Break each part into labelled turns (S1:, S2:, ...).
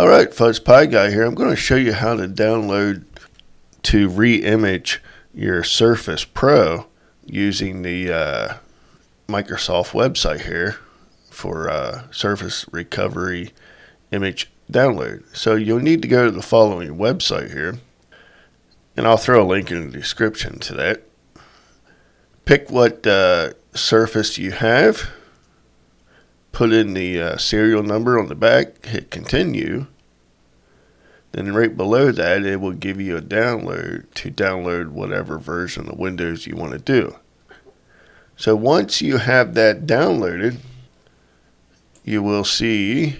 S1: Alright, Fuzz Pie Guy here. I'm going to show you how to download to re-image your Surface Pro using the Microsoft website here for Surface Recovery image download. So you'll need to go to the following website here, and I'll throw a link in the description to that. Pick what Surface you have. Put in the serial number on the back, hit continue. Then right below that, it will give you a download to download whatever version of Windows you want to do. So once you have that downloaded, you will see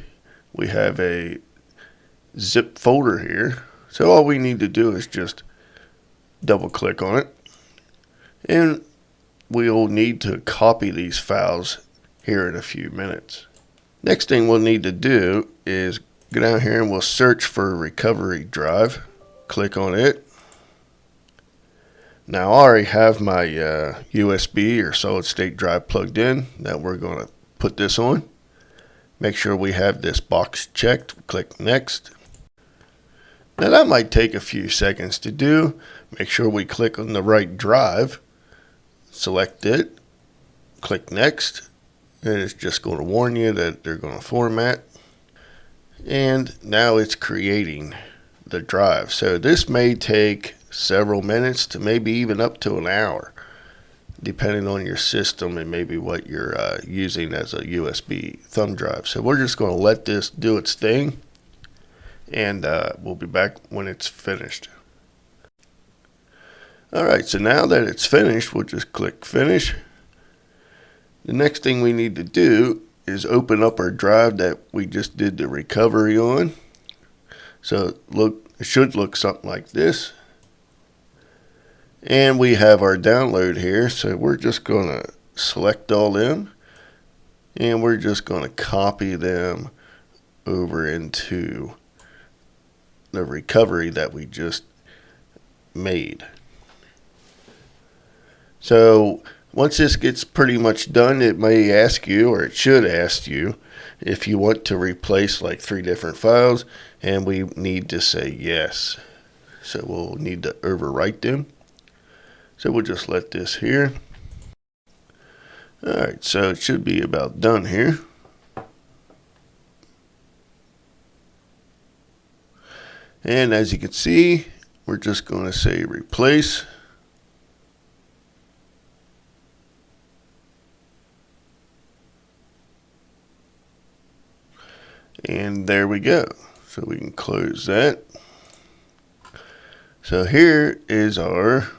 S1: we have a zip folder here. So all we need to do is just double click on it. And we'll need to copy these files here in a few minutes. Next thing we'll need to do is go down here and we'll search for recovery drive. Click on it. Now I already have my USB or solid state drive plugged in that we're going to put this on. Make sure we have this box checked. Click next. Now that might take a few seconds to do. Make sure we click on the right drive. Select it. Click next. And it's just going to warn you that they're going to format. And now it's creating the drive. So this may take several minutes to maybe even up to an hour, depending on your system and maybe what you're using as a USB thumb drive. So we're just going to let this do its thing, and we'll be back when it's finished. Alright, so now that it's finished, we'll just click finish. The next thing we need to do is open up our drive that we just did the recovery on. So it should look something like this. And we have our download here. So we're just going to select all them. And we're just going to copy them over into the recovery that we just made. So once this gets pretty much done, it may ask you, or it should ask you, if you want to replace like 3 different files, and we need to say yes. So we'll need to overwrite them. So we'll just let this here. Alright, so it should be about done here. And as you can see, we're just going to say replace. And there we go. So we can close that. So here is our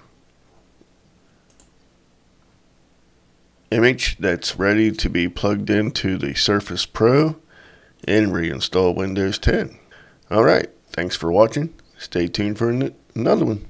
S1: image that's ready to be plugged into the Surface Pro and reinstall Windows 10. Alright, thanks for watching. Stay tuned for another one.